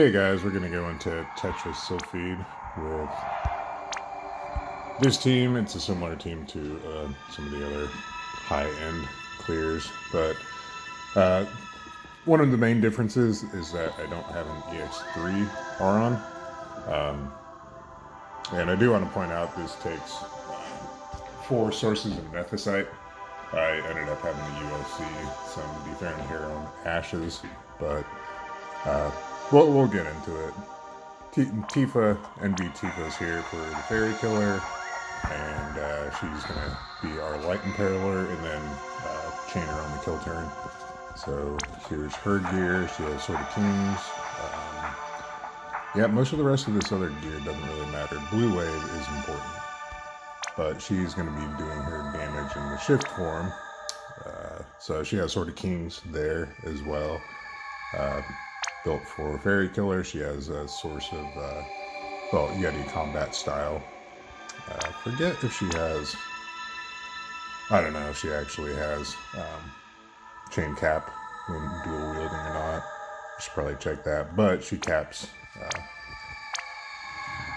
Hey guys, we're going to go into Tetra Sylphid with this team. It's a similar team to some of the other high-end clears, but one of the main differences is that I don't have an ex2 Auron. And I do want to point out this takes 4 sources of nethicite. I ended up having the ULC, some DV18 ashes, but we'll get into it. Tifa, NB Tifa's here for the Fairy Killer, and she's going to be our Light Imperiler, and then chain her on the kill turn. So here's her gear. She has Sword of Kings. Yeah, most of the rest of this other gear doesn't really matter. Blue Wave is important, but she's going to be doing her damage in the shift form. So she has Sword of Kings there as well. Built for Fairy Killer. She has a source of, Yeti combat style. Forget if she has, I don't know if she actually has chain cap when dual wielding or not. I should probably check that, but she caps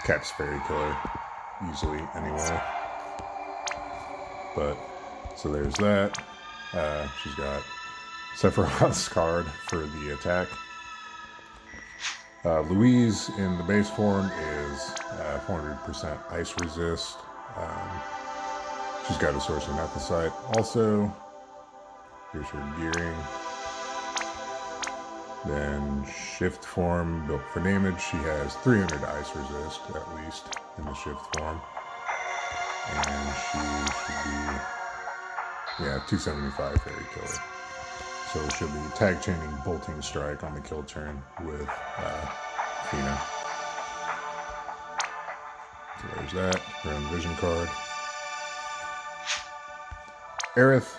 Fairy Killer easily anyway. But, so there's that. She's got Sephiroth's card for the attack. Louise in the base form is 400% ice resist. She's got a source of nethicite. Also, here's her gearing. Then shift form built for damage. She has 300 ice resist at least in the shift form. And she should be, 275 Fairy Killer. So she'll be tag chaining Bolting Strike on the kill turn with Fina. So there's that. Her own vision card. Aerith,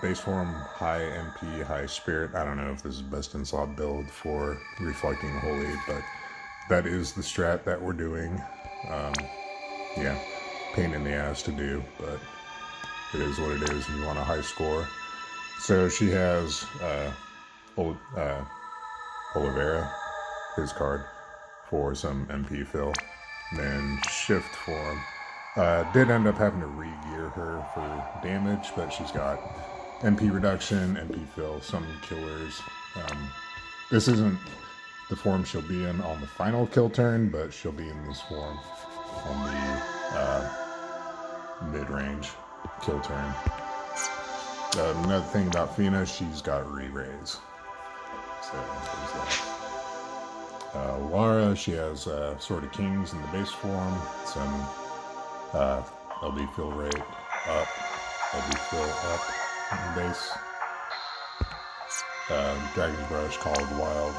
base form, high MP, high spirit. I don't know if this is best in slot build for Reflecting Holy, but that is the strat that we're doing. Pain in the ass to do, but it is what it is. You want a high score. So she has Olivera, his card, for some MP fill. And then shift form. Did end up having to re-gear her for damage, but she's got MP reduction, MP fill, some killers. This isn't the form she'll be in on the final kill turn, but she'll be in this form on the mid-range kill turn. Another thing about Fina, she's got re-raise. So there's that. Lara, she has Sword of Kings in the base form. Some LB fill rate up. LB fill up in the base. Dragon's Brush, Called Wild.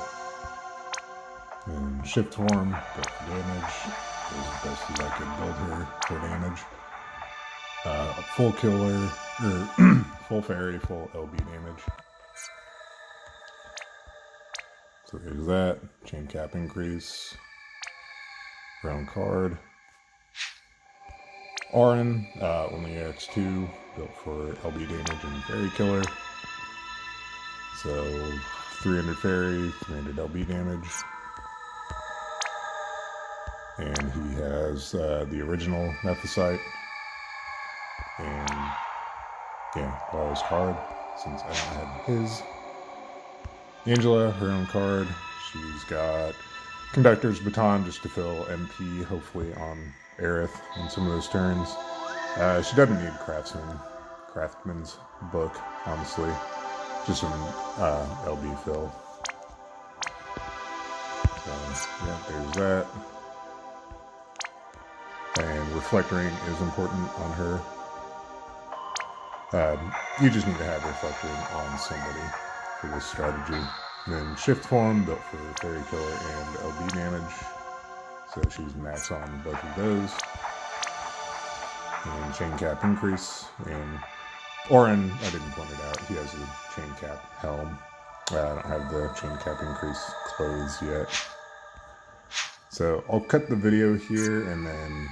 And shift form, built for damage. As best as I could build her for damage. Full killer, or full fairy, full LB damage. So there's that. Chain cap increase. Round card. Auron, only ex2, built for LB damage and fairy killer. So 300 fairy, 300 LB damage. And he has the original nethicite. And Lara's card, since I don't have his. Angela, her own card. She's got Conductor's Baton just to fill MP, hopefully on Aerith on some of those turns. She doesn't need Craftsman's book, honestly. Just some LB fill. So, there's that. And Reflect Ring is important on her. You just need to have Reflect Ring on somebody for this strategy. And then shift form, built for Fairy Killer and LB damage. So she's max on both of those. And chain cap increase. And Auron, I didn't point it out, he has a chain cap helm. I don't have the chain cap increase clothes yet. So I'll cut the video here, and then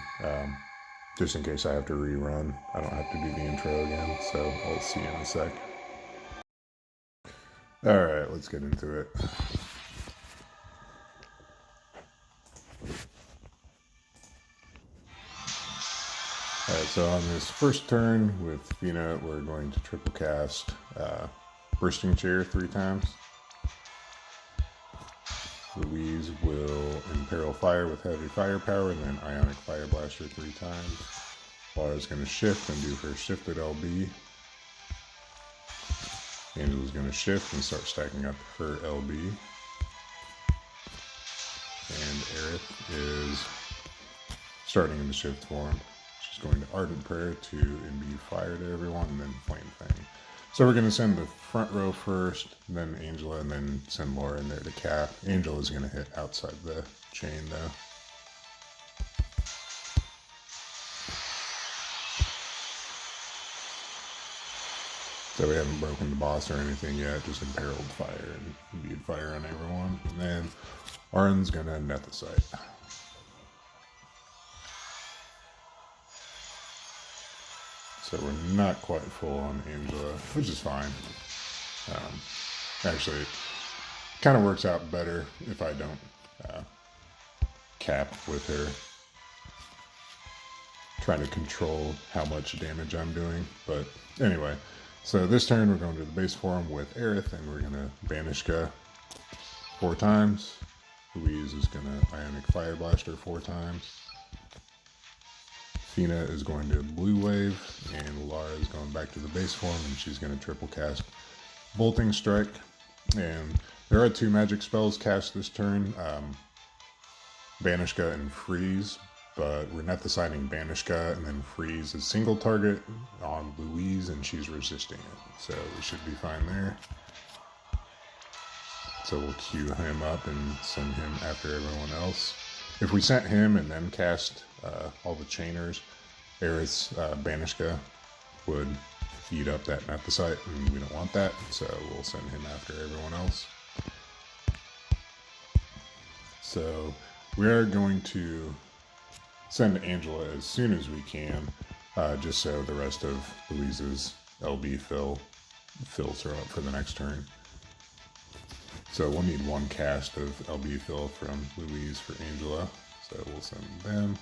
just in case I have to rerun, I don't have to do the intro again. So I'll see you in a sec. Alright, let's get into it. Alright, so on this first turn with Fina, we're going to triple cast Bursting Chair 3 times. Louise will Imperil Fire with Heavy Firepower, and then Ionic Fire Blaster 3 times. Laura's going to shift and do her shifted LB. Angela's going to shift and start stacking up her LB. And Aerith is starting in the shift form. She's going to Ardent Prayer to imbue fire to everyone, and then Flame Fang. So we're going to send the front row first, then Angela, and then send Laura in there to cap. Angela's going to hit outside the chain, though. So we haven't broken the boss or anything yet, just imperiled fire and imbued fire on everyone. And then Auron's going to net the site. So we're not quite full on Angela, which is fine. Actually, it kind of works out better if I don't cap with her. Trying to control how much damage I'm doing. But anyway, so this turn we're going to the base form with Aerith, and we're going to banish Ka 4 times. Louise is going to Ionic Fire Blaster 4 times. Fina is going to Blue Wave, and Laura is going back to the base form, and she's going to triple cast Bolting Strike. And there are 2 magic spells cast this turn, Banish Ka and Freeze, but we're net deciding Banish Ka, and then Freeze is single target on Louise, and she's resisting it. So we should be fine there. So we'll queue him up and send him after everyone else. If we sent him and then cast all the chainers, Aerith's Banish Ka would eat up that Nephthysite, and we don't want that, so we'll send him after everyone else. So we are going to send Angela as soon as we can, just so the rest of Louise's LB fills her up for the next turn. So we'll need 1 cast of LB fill from Louise for Angela, so we'll send them.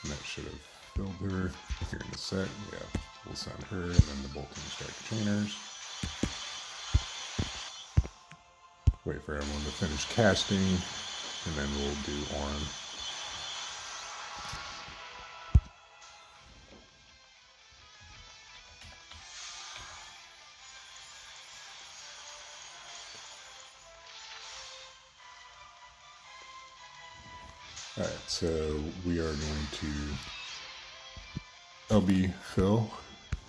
And that should have filled her here in a sec. Yeah, we'll send her, and then the Bolting Strike chainers. Wait for everyone to finish casting, and then we'll do Auron. Alright, so we are going to LB fill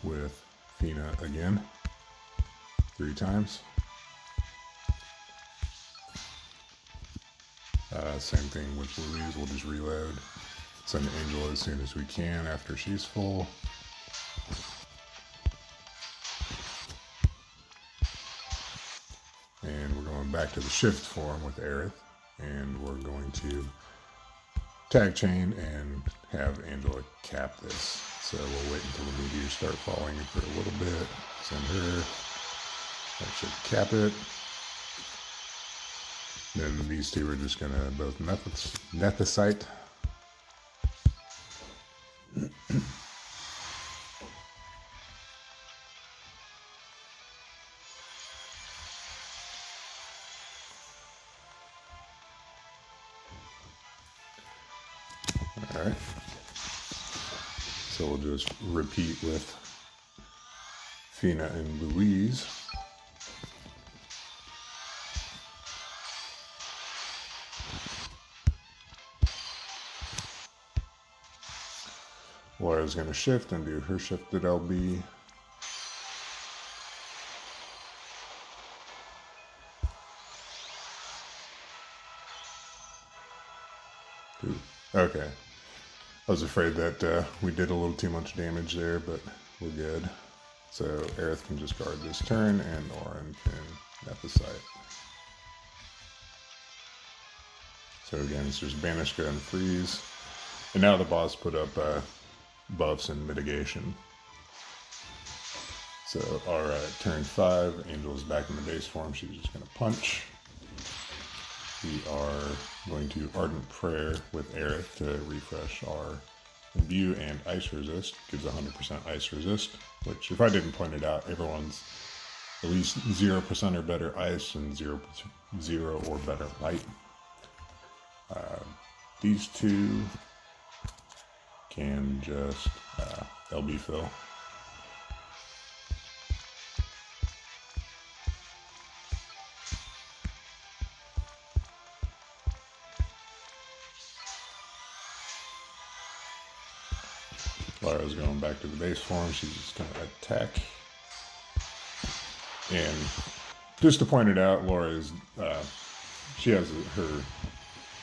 with Fina again, 3 times. Same thing with Louise, we'll just reload. Send Angela as soon as we can after she's full. And we're going back to the shift form with Aerith, and we're going to tag chain and have Angela cap this. So we'll wait until the meteors start falling for a little bit. Send her. That should cap it. Then these 2 are just going to both Nephthysite. Alright. So we'll just repeat with Fina and Louise. Laura's going to shift and do her shifted LB. Ooh, okay. I was afraid that we did a little too much damage there, but we're good. So Aerith can just guard this turn, and Auron can Nephthysite. So again, it's just Banish Ka and Freeze. And now the boss put up buffs and mitigation. So, alright, turn 5, Angel's back in the base form, she's just going to punch. We are going to Ardent Prayer with Aerith to refresh our imbue and ice resist gives 100% ice resist, which if I didn't point it out, everyone's at least 0% or better ice and 0 or better light. These two can just LB fill. Laura's going back to the base form. She's just going to attack. And just to point it out, Laura is, she has her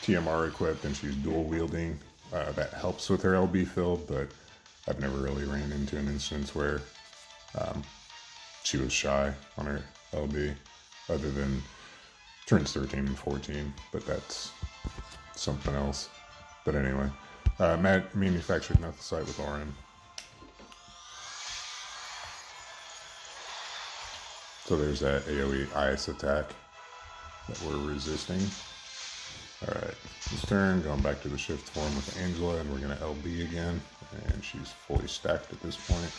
TMR equipped and she's dual wielding. That helps with her LB fill, but I've never really ran into an instance where she was shy on her LB, other than turns 13 and 14, but that's something else. But anyway, manufactured Nethicite with Auron. So there's that AoE ice attack that we're resisting. Alright, this turn, going back to the shift form with Angela, and we're going to LB again, and she's fully stacked at this point.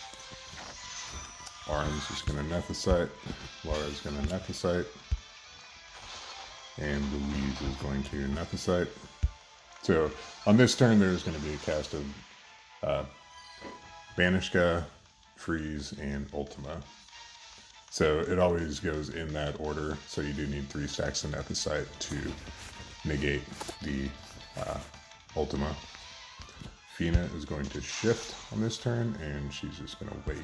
Auron's just going to Nethicite, Laura's going to Nethicite, and Louise is going to Nethicite. So on this turn, there's going to be a cast of Banishka, Freeze, and Ultima. So it always goes in that order, so you do need 3 stacks of Nethicite to negate the Ultima. Fina is going to shift on this turn, and she's just going to wait.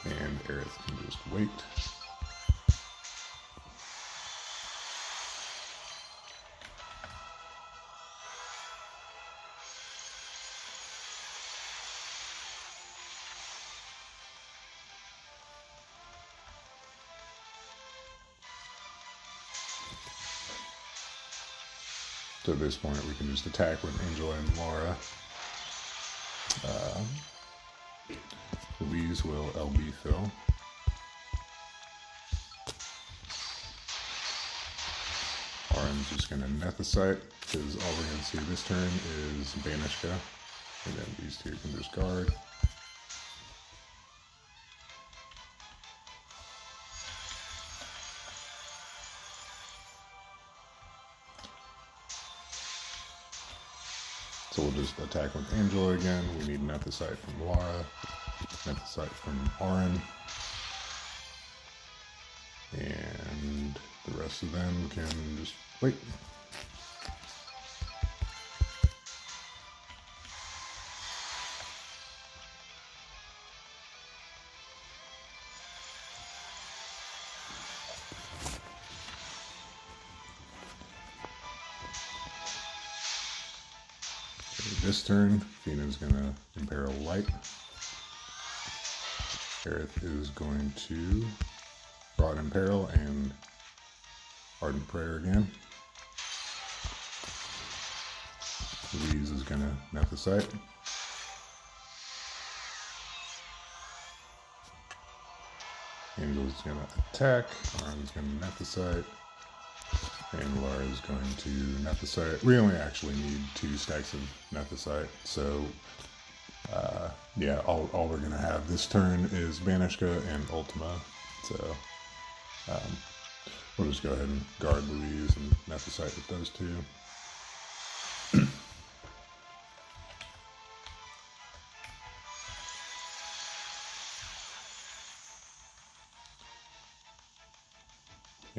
And Aerith can just wait. So at this point, we can just attack with Angela and Laura. Louise will LB fill. Auron's just going to Nethicite, because all we're going to see this turn is Banishka. And then these two can just guard. So we'll just attack with Angela again. We need Nethicite from Laura, Nethicite from Auron, and the rest of them can just wait. This turn, Fina's going to Imperil Light. Aerith is going to Broad Imperil and Ardent Prayer again. Louise is going to Nethicite. Angel's going to attack. Auron's going to Nethicite. And Laura is going to Nethicite. We only actually need 2 stacks of Nethicite, so yeah, all we're going to have this turn is Banishka and Ultima, so we'll just go ahead and guard Louise and Nethicite with those 2.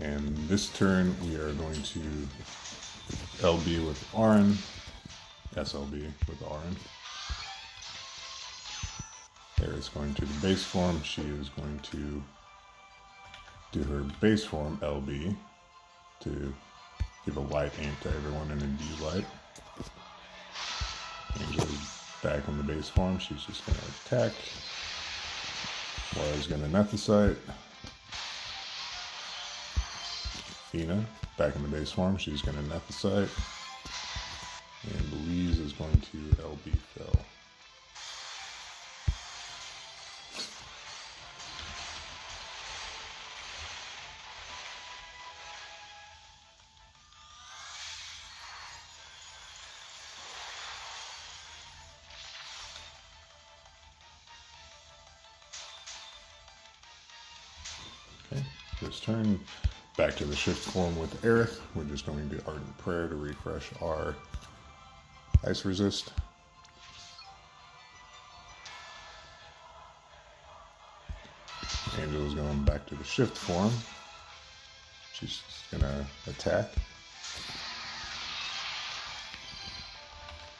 And this turn, we are going to LB with Auron, SLB with Auron. Aerith's going to the base form. She is going to do her base form LB to give a light amp to everyone and imbue light. Angela's back on the base form. She's just going to attack. Laura's going to Nethicite. Fina, back in the base form, she's going to Nethicite. And Louise is going to LB fill. this turn. Back to the shift form with Aerith. We're just going to Ardent Prayer to refresh our ice resist. Angela's going back to the shift form. She's gonna attack.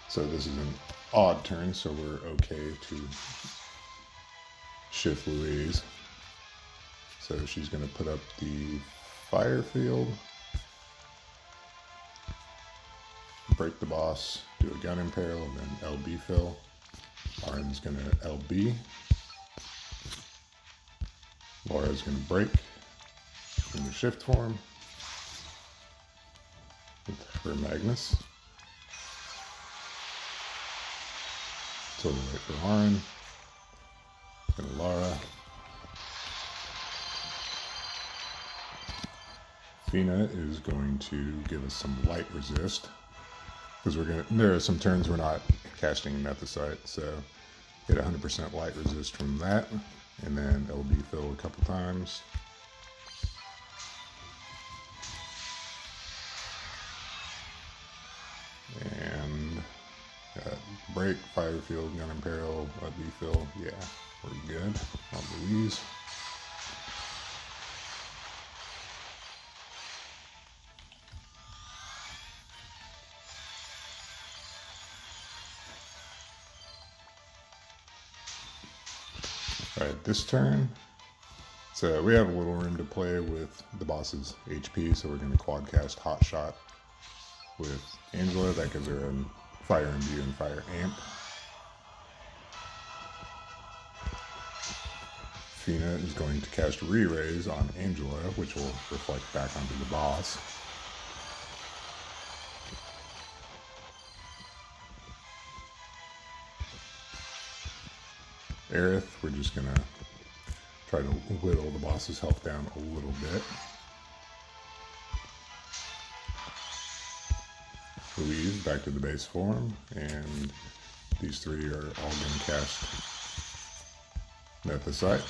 So this is an odd turn, so we're okay to shift Louise. So she's gonna put up the fire field, break the boss, do a gun imperil, and then LB fill. Auron's gonna LB. Laura's gonna break in the shift form with her Magnus. So we'll wait for Auron. And Laura. Fina is going to give us some light resist. Because there are some turns we're not casting Nethicite, so get 100% light resist from that. And then LB fill a couple times. And break, fire field, gun imperil, LB fill. Yeah, we're good on Louise. Alright, this turn, so we have a little room to play with the boss's HP, so we're going to quad cast Hot Shot with Angela. That gives her a Fire Imbue and Fire Amp. Fina is going to cast Re-Raise on Angela, which will reflect back onto the boss. Aerith, we're just going to try to whittle the boss's health down a little bit. Louise, back to the base form, and these three are all going to cast Nethicite.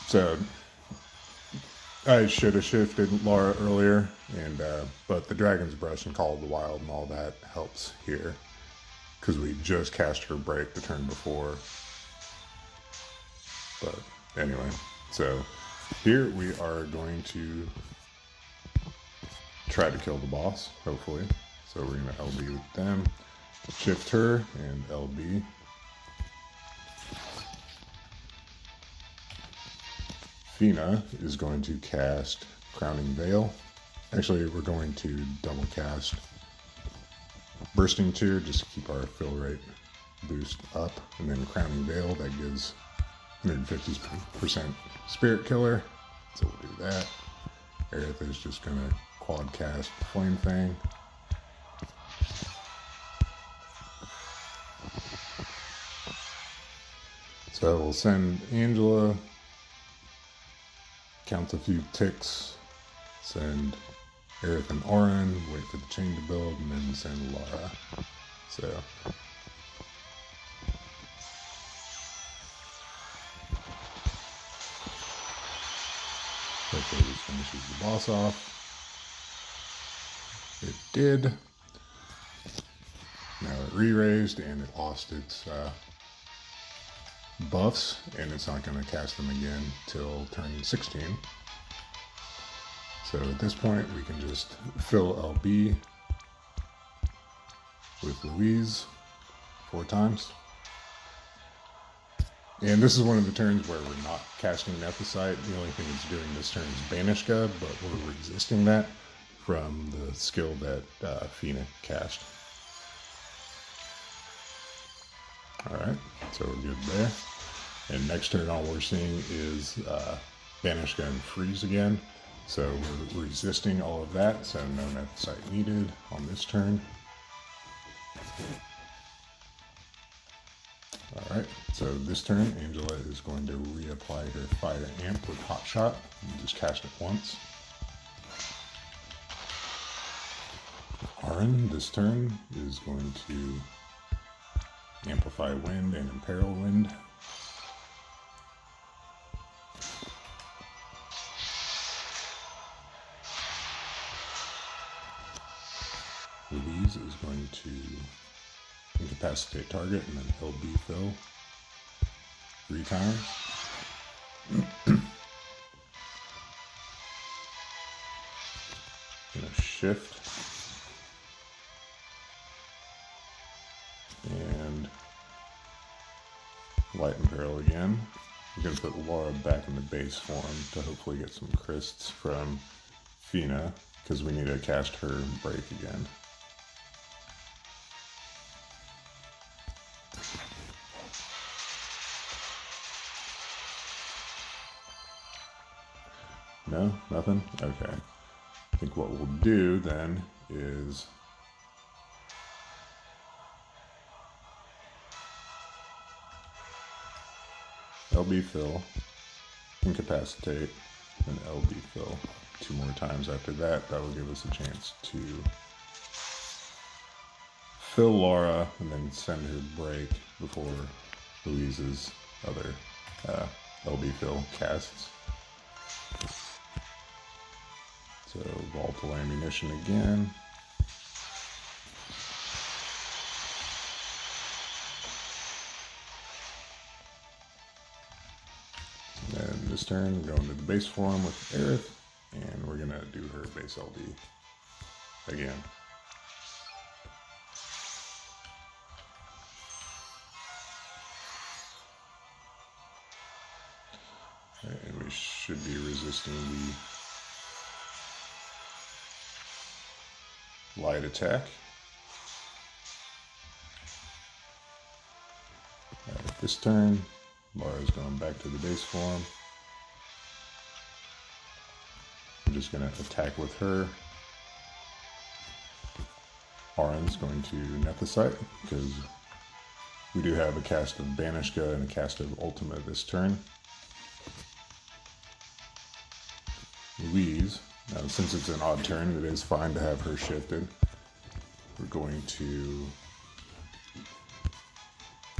So I should have shifted Laura earlier, but the Dragon's Brush and Call of the Wild and all that helps here because we just cast her break the turn before. But anyway, so here we are going to try to kill the boss, hopefully. So we're going to LB with them, shift her, and LB. Fina is going to cast Crowning Veil. Actually, we're going to double cast Bursting Tear just to keep our fill rate boost up. And then Crowning Veil, that gives 150% Spirit Killer. So we'll do that. Aerith is just going to quad cast Flame Fang. So we'll send Angela, count a few ticks, send Aerith and Auron, wait for the chain to build, and then send Laura. So hopefully this finishes the boss off. It did. Now it re-raised and it lost its buffs, and it's not going to cast them again till turn 16. So at this point we can just fill LB with Louise 4 times. And this is one of the turns where we're not casting Nethicite. The only thing it's doing this turn is Banish God, but we're resisting that from the skill that Fina cast. Alright, so we're good there. And next turn all we're seeing is Banish God and Freeze again. So we're resisting all of that, so no Nethicite needed on this turn. Alright, So this turn, Angela is going to reapply her fire amp with Hot Shot and just cast it once. Auron this turn is going to amplify wind and imperil wind. Louise is going to incapacitate target and then LB fill 3 times. Gonna shift and light imperil again. I'm gonna put Laura back in the base form to hopefully get some crysts from Fina, because we need to cast her break again. No? Nothing? Okay. I think what we'll do then is LB fill, incapacitate, and LB fill 2 more times after that. That will give us a chance to fill Laura and then send her break before Louise's other LB fill casts. So volatile ammunition again. And then this turn, we're going to the base form with Aerith, and we're gonna do her base LB again. And we should be resisting the light attack. This turn, Laura's going back to the base form. I'm just going to attack with her. Auron's going to Nethicite, because we do have a cast of Banishka and a cast of Ultima this turn. Louise, since it's an odd turn, it is fine to have her shifted. We're going to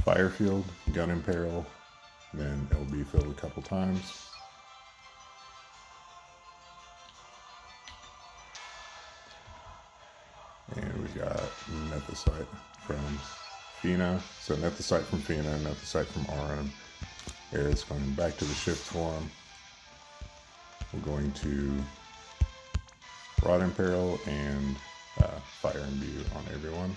Fire Field, Gun Imperil, then LB fill a couple times. And we got Nethicite from Fina. So Nethicite from Fina, Nethicite from Auron. Aerith's going back to the shift form. We're going to Rod Imperil and Fire Imbue on everyone.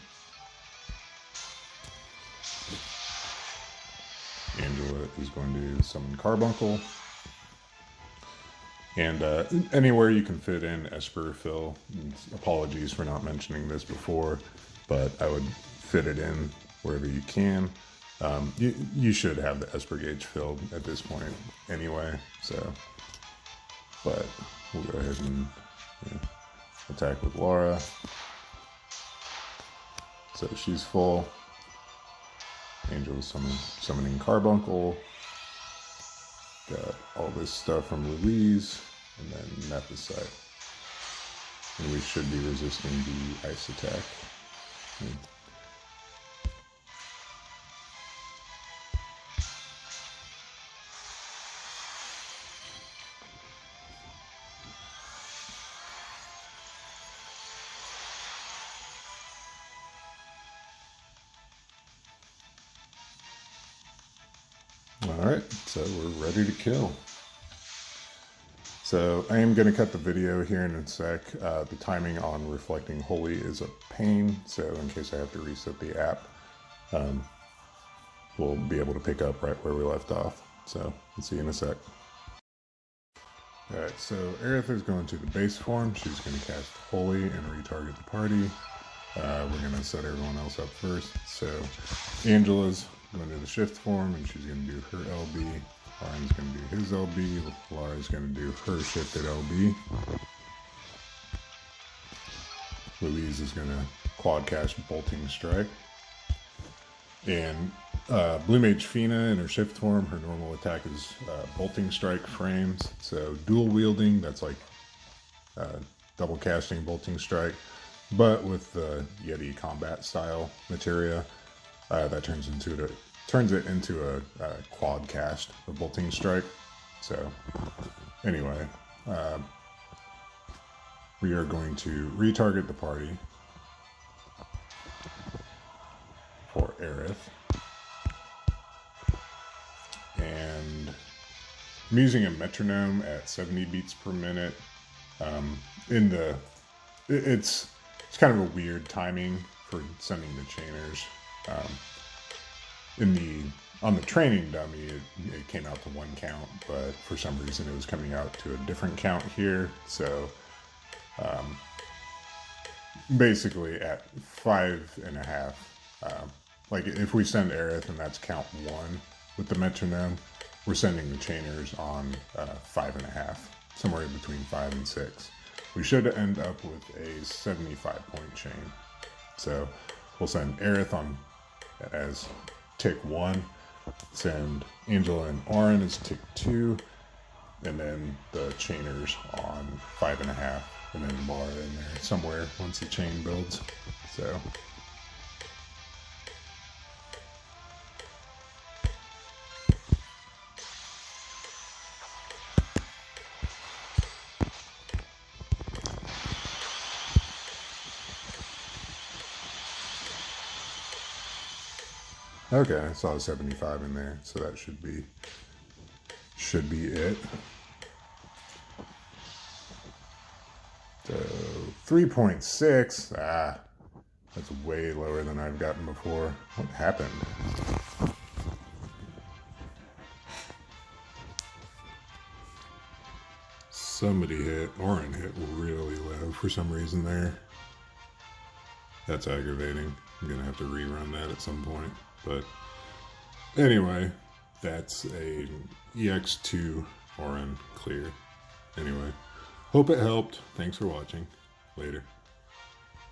Angela is going to summon Carbuncle. And anywhere you can fit in Esper fill. Apologies for not mentioning this before, but I would fit it in wherever you can. You should have the Esper gauge filled at this point anyway, so. But we'll go ahead and attack with Laura. So she's full. Angel's summoning Carbuncle. Got all this stuff from Louise, and then Nethicite. And we should be resisting the ice attack. Alright, so we're ready to kill. So I am going to cut the video here in a sec. The timing on Reflecting Holy is a pain, so in case I have to reset the app, we'll be able to pick up right where we left off. So we'll see you in a sec. Alright, so Aerith is going to the base form. She's going to cast Holy and retarget the party. We're going to set everyone else up first. So Angela's going to the shift form, and she's going to do her LB. Auron's going to do his LB. Laura's going to do her shifted LB. Louise is going to quad cast Bolting Strike. And Blue Mage Fina in her shift form, her normal attack is bolting strike frames. So dual wielding, that's like double casting bolting strike. But with the Yeti combat style materia, that turns it into a quad cast, a bolting strike. So anyway, we are going to retarget the party for Aerith. And I'm using a metronome at 70 beats per minute. It's kind of a weird timing for sending the chainers. On the training dummy, it came out to 1 count, but for some reason it was coming out to a different count here. So basically at 5.5, like if we send Aerith and that's count 1 with the metronome, we're sending the chainers on 5.5, somewhere between 5 and 6. We should end up with a 75-point chain. So we'll send Aerith on as tick 1, send Angela and Auron as tick 2, and then the chainers on 5.5, and then Bar in there somewhere once the chain builds. So okay, I saw a 75 in there, so that should be it. So 3.6, that's way lower than I've gotten before. What happened? Auron hit really low for some reason there. That's aggravating. I'm gonna have to rerun that at some point. But anyway, that's a ex2 Auron clear. Anyway, hope it helped. Thanks for watching. Later.